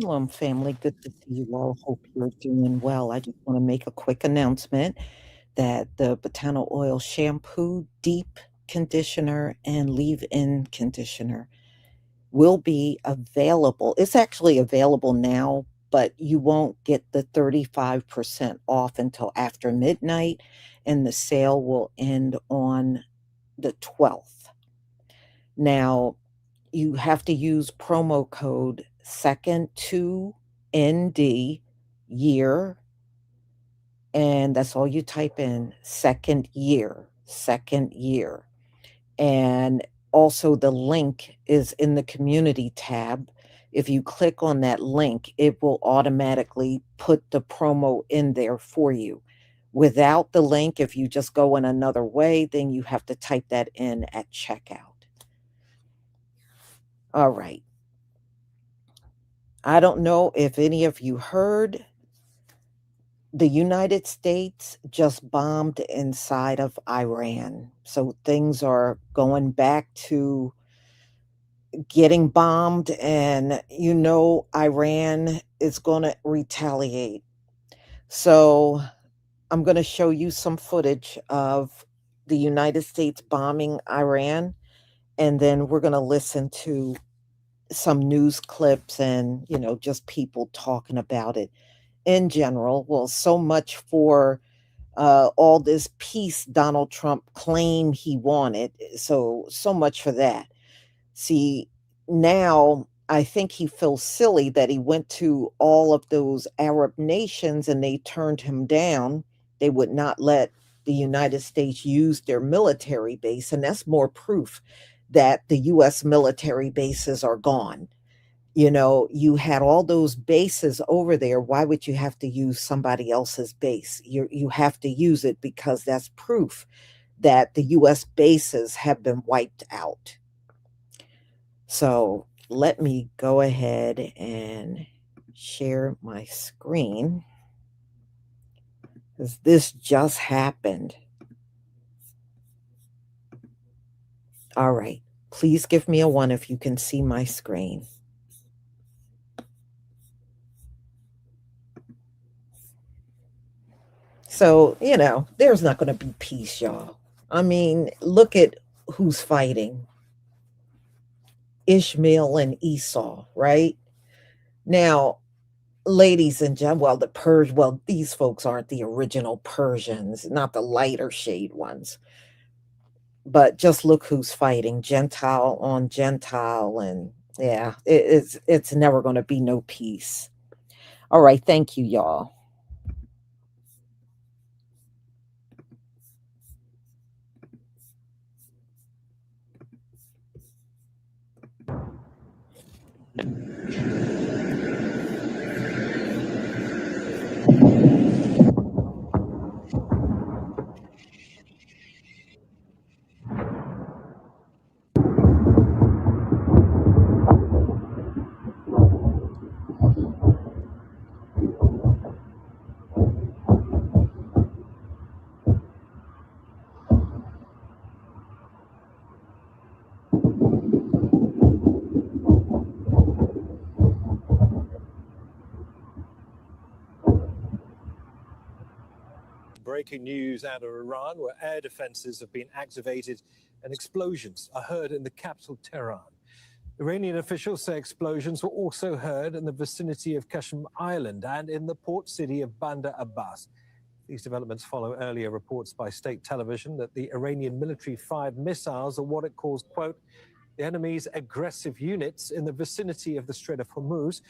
Family. Good to see you all. Hope you're doing well. I just want to make a quick announcement that the Botano Oil Shampoo, Deep Conditioner, and Leave-In Conditioner will be available. It's actually available now, but you won't get the 35% off until after midnight, and the sale will end on the 12th. Now, you have to use promo code second to ND year, and that's all you type in, second year. And also the link is in the community tab. If you click on that link, it will automatically put the promo in there for you. Without the link, if you just go in another way, then you have to type that in at checkout. All right. I don't know if any of you heard, the United States just bombed inside of Iran. So things are going back to getting bombed, and Iran is going to retaliate. So I'm going to show you some footage of the United States bombing Iran, and then we're going to listen to some news clips and, just people talking about it in general. Well, so much for all this peace Donald Trump claimed he wanted. So much for that. See, now I think he feels silly that he went to all of those Arab nations and they turned him down. They would not let the United States use their military base. And that's more proof that the US military bases are gone. You had all those bases over there. Why would you have to use somebody else's base? You have to use it because that's proof that the US bases have been wiped out. So let me go ahead and share my screen because this just happened. All right. Please give me a 1 if you can see my screen. So, there's not going to be peace, y'all. I mean, look at who's fighting. Ishmael and Esau, right? Now, ladies and gentlemen, these folks aren't the original Persians, not the lighter shade ones. But just look who's fighting, Gentile on Gentile, and yeah, it's never going to be no peace. All right, thank you, y'all. Breaking news out of Iran, where air defenses have been activated and explosions are heard in the capital, Tehran. Iranian officials say explosions were also heard in the vicinity of Qashm Island and in the port city of Bandar Abbas. These developments follow earlier reports by state television that the Iranian military fired missiles at what it calls, quote, the enemy's aggressive units in the vicinity of the Strait of Hormuz.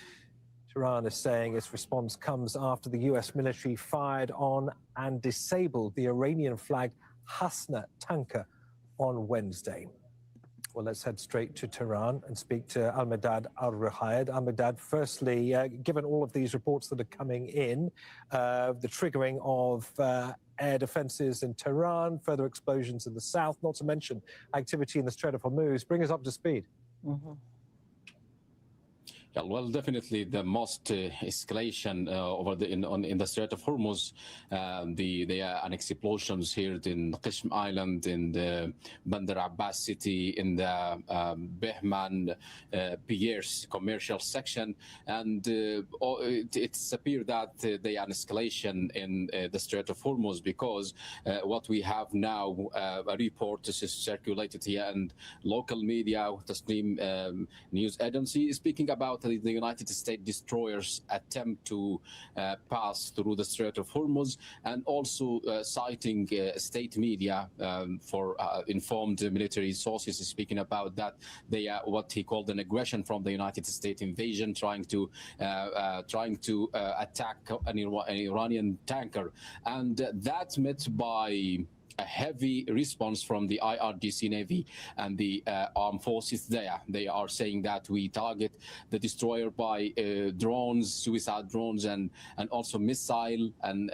Tehran is saying its response comes after the US military fired on and disabled the Iranian-flagged Hasna tanker on Wednesday. Well, let's head straight to Tehran and speak to Al-Medad Al-Ruhayd. Al-Medad, firstly, given all of these reports that are coming in, the triggering of air defenses in Tehran, further explosions in the south, not to mention activity in the Strait of Hormuz, bring us up to speed. Mm-hmm. Yeah, well, definitely the most escalation over in the Strait of Hormuz, the an explosions here in Qishm Island, in the Bandar Abbas city, in the Behman Piers commercial section, and it's appeared that they an escalation in the Strait of Hormuz because what we have now, a report is circulated here and local media, the stream news agency, speaking about the United States destroyers attempt to pass through the Strait of Hormuz, and also citing state media for informed military sources speaking about that they are what he called an aggression from the United States invasion, trying to attack an Iranian tanker, and that's met by a heavy response from the IRGC Navy and the armed forces there. They are saying that we target the destroyer by drones, suicide drones, and also missile, and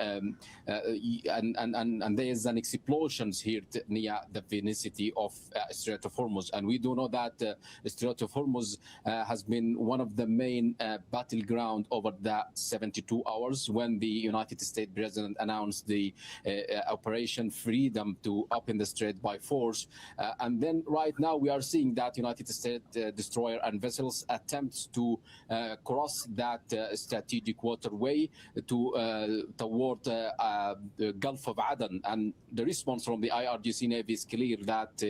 there is an explosions here near the vicinity of Strait of Hormuz, and we do know that Strait of Hormuz has been one of the main battleground over the 72 hours when the United States president announced the Operation Freedom to open the strait by force. And then right now we are seeing that United States destroyer and vessels attempts to cross that strategic waterway toward the Gulf of Aden. And the response from the IRGC Navy is clear that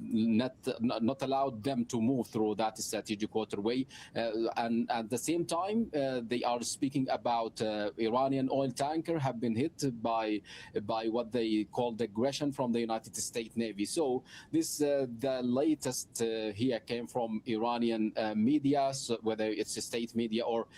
not allowed them to move through that strategic waterway. And at the same time, they are speaking about Iranian oil tanker have been hit by what they call the aggression from the United States Navy. So this the latest here came from Iranian media, so whether it's a state media or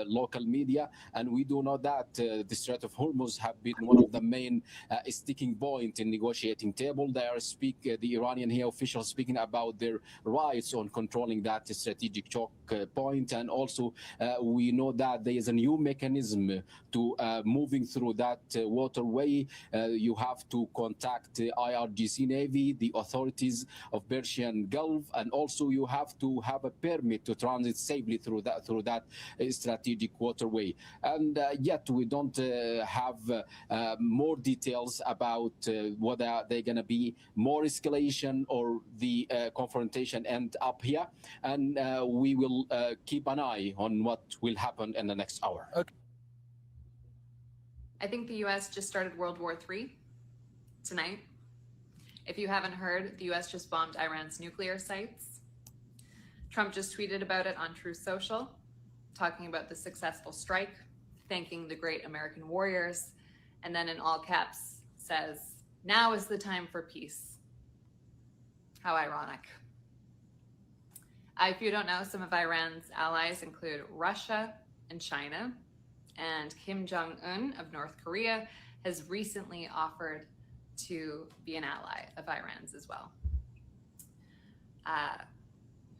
local media, and we do know that the Strait of Hormuz have been one of the main sticking point in negotiating table. They are the Iranian here officials speaking about their rights on controlling that strategic choke point, and also we know that there is a new mechanism to moving through that waterway. You have to contact the IRGC Navy, the authorities of Persian Gulf, and also you have to have a permit to transit safely through that strategic waterway. And yet we don't have more details about whether they're going to be more escalation or the confrontation end up here. And we will keep an eye on what will happen in the next hour. Okay. I think the US just started World War III tonight. If you haven't heard, the US just bombed Iran's nuclear sites. Trump just tweeted about it on Truth Social, talking about the successful strike, thanking the great American warriors, and then in all caps says, "Now is the time for peace." How ironic. If you don't know, some of Iran's allies include Russia and China, and Kim Jong-un of North Korea has recently offered to be an ally of Iran's as well.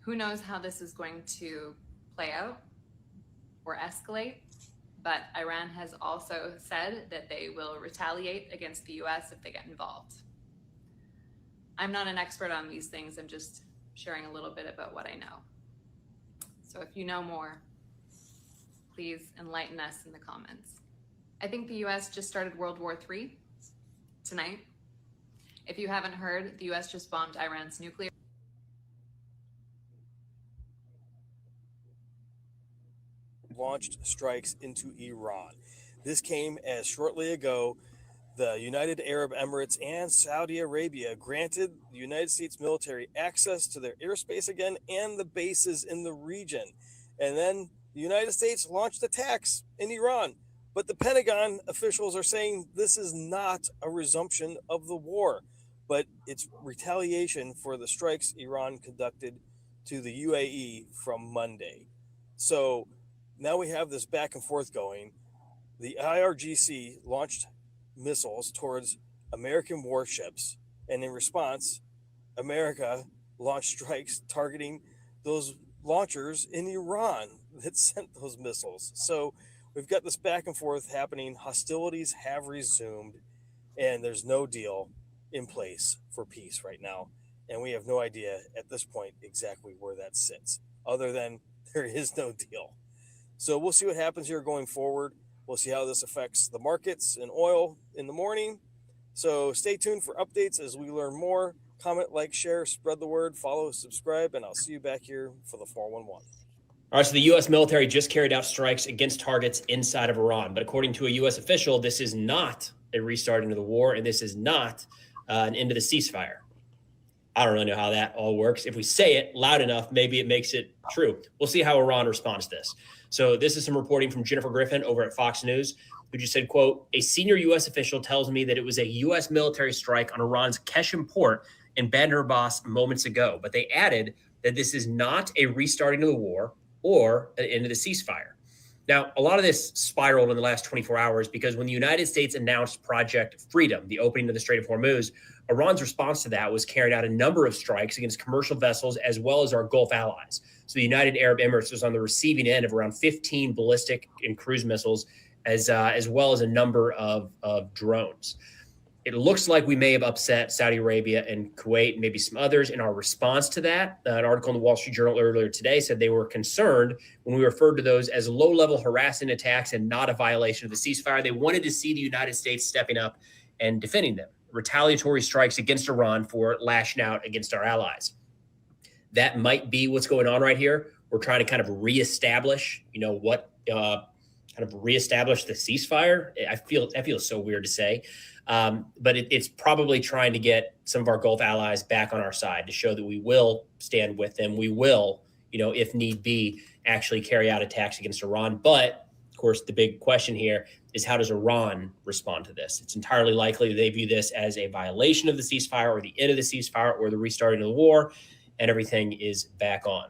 Who knows how this is going to play out or escalate, but Iran has also said that they will retaliate against the US if they get involved. I'm not an expert on these things, I'm just sharing a little bit about what I know. So if you know more, please enlighten us in the comments. I think the US just started World War III tonight. If you haven't heard, the US just bombed Iran's nuclear. Launched strikes into Iran. This came as shortly ago the United Arab Emirates and Saudi Arabia granted the United States military access to their airspace again and the bases in the region. And then the United States launched attacks in Iran. But the Pentagon officials are saying this is not a resumption of the war, but it's retaliation for the strikes Iran conducted to the UAE from Monday. So now we have this back and forth going. The IRGC launched missiles towards American warships, and in response, America launched strikes targeting those launchers in Iran that sent those missiles. So we've got this back and forth happening. Hostilities have resumed, and there's no deal in place for peace right now. And we have no idea at this point exactly where that sits, other than There is no deal. So we'll see what happens here going forward. We'll see how this affects the markets and oil in the morning. So stay tuned for updates as we learn more. Comment, like, share, spread the word, follow, subscribe, and I'll see you back here for the 411. All right, so the U.S. military just carried out strikes against targets inside of Iran. But according to a U.S. official, this is not a restarting of the war, and this is not an end to the ceasefire. I don't really know how that all works. If we say it loud enough, maybe it makes it true. We'll see how Iran responds to this. So this is some reporting from Jennifer Griffin over at Fox News, who just said, quote, a senior U.S. official tells me that it was a U.S. military strike on Iran's Keshem port in Bandar Abbas moments ago. But they added that this is not a restarting of the war or an end of the ceasefire. Now, a lot of this spiraled in the last 24 hours because when the United States announced Project Freedom, the opening of the Strait of Hormuz, Iran's response to that was carrying out a number of strikes against commercial vessels as well as our Gulf allies. So the United Arab Emirates was on the receiving end of around 15 ballistic and cruise missiles, as well as a number of drones. It looks like we may have upset Saudi Arabia and Kuwait and maybe some others in our response to that. An article in the Wall Street Journal earlier today said they were concerned when we referred to those as low-level harassing attacks and not a violation of the ceasefire. They wanted to see the United States stepping up and defending them. Retaliatory strikes against Iran for lashing out against our allies. That might be what's going on right here. We're trying to kind of reestablish, reestablish the ceasefire. That feels so weird to say. But it's probably trying to get some of our Gulf allies back on our side to show that we will stand with them. We will, if need be, actually carry out attacks against Iran. But, of course, the big question here is how does Iran respond to this? It's entirely likely they view this as a violation of the ceasefire or the end of the ceasefire or the restarting of the war, and everything is back on.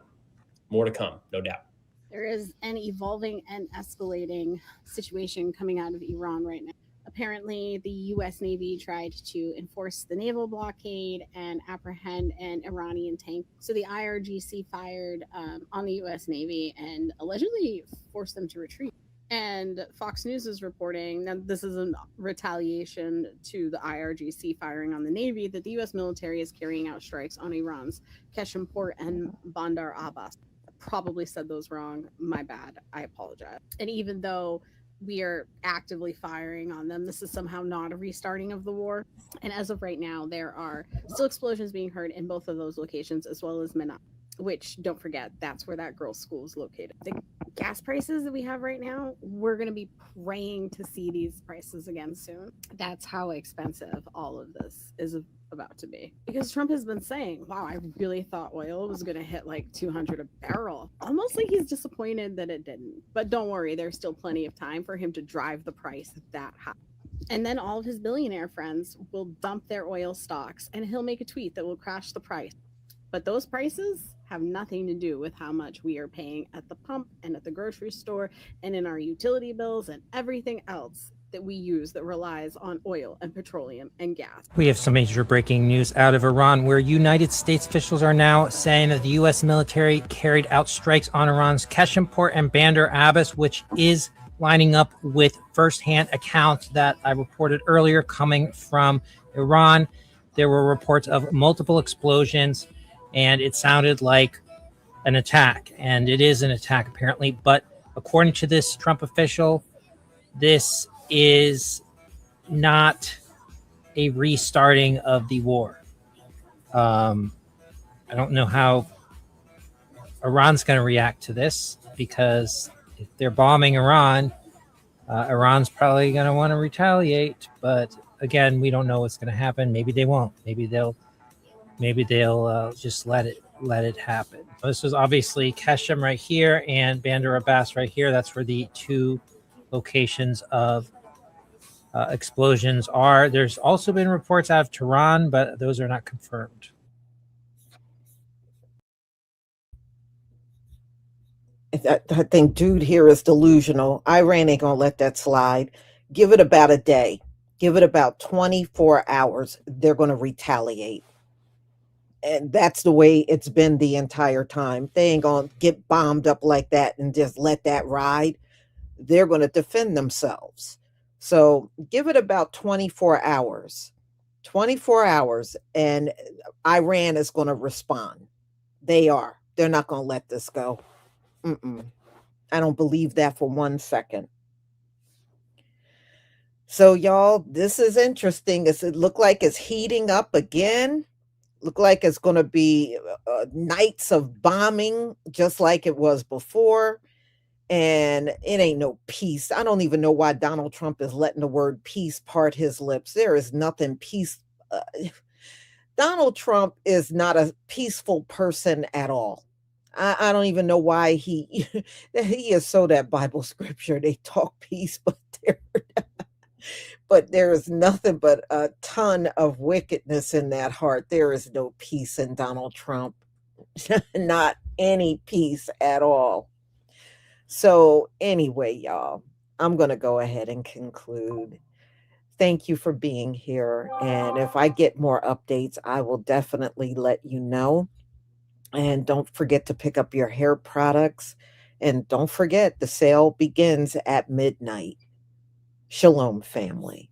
More to come, no doubt. There is an evolving and escalating situation coming out of Iran right now. Apparently, the U.S. Navy tried to enforce the naval blockade and apprehend an Iranian tank. So the IRGC fired on the U.S. Navy and allegedly forced them to retreat. And Fox News is reporting that this is a retaliation to the IRGC firing on the Navy, that the U.S. military is carrying out strikes on Iran's Keshem port and Bandar Abbas. I probably said those wrong. My bad. I apologize. And even though we are actively firing on them, this is somehow not a restarting of the war. And as of right now, there are still explosions being heard in both of those locations, as well as Mina, which, don't forget, that's where that girls' school is located. The gas prices that we have right now, we're going to be praying to see these prices again soon. That's how expensive all of this is about to be. Because Trump has been saying, wow, I really thought oil was going to hit like 200 a barrel. Almost like he's disappointed that it didn't. But don't worry, there's still plenty of time for him to drive the price that high. And then all of his billionaire friends will dump their oil stocks and he'll make a tweet that will crash the price. But those prices have nothing to do with how much we are paying at the pump and at the grocery store and in our utility bills and everything else that we use that relies on oil and petroleum and gas. We have some major breaking news out of Iran, where United States officials are now saying that the U.S. military carried out strikes on Iran's Keshem port and Bandar Abbas, which is lining up with firsthand accounts that I reported earlier coming from Iran. There were reports of multiple explosions, and it sounded like an attack, and it is an attack apparently. But according to this Trump official, this is not a restarting of the war. I don't know how Iran's going to react to this, because if they're bombing Iran, Iran's probably going to want to retaliate. But again, we don't know what's going to happen. Maybe they won't. Maybe they'll just let it happen. This was obviously Keshem right here and Bandar Abbas right here. That's where the two locations of explosions are. There's also been reports out of Tehran, but those are not confirmed. I think dude here is delusional. Iran ain't gonna let that slide. Give it about a day. Give it about 24 hours. They're gonna retaliate. And that's the way it's been the entire time. They ain't gonna get bombed up like that and just let that ride. They're gonna defend themselves. So give it about 24 hours. 24 hours, and Iran is gonna respond. They are. They're not gonna let this go. Mm-mm. I don't believe that for 1 second. So, y'all, this is interesting. It look like it's heating up again. Look like it's going to be nights of bombing, just like it was before. And it ain't no peace. I don't even know why Donald Trump is letting the word peace part his lips. There is nothing peace. Donald Trump is not a peaceful person at all. I don't even know why he he is so that Bible scripture. They talk peace, but there is nothing but a ton of wickedness in that heart. There is no peace in Donald Trump. Not any peace at all. So anyway, y'all, I'm going to go ahead and conclude. Thank you for being here. And if I get more updates, I will definitely let you know. And don't forget to pick up your hair products. And don't forget, the sale begins at midnight. Shalom, family.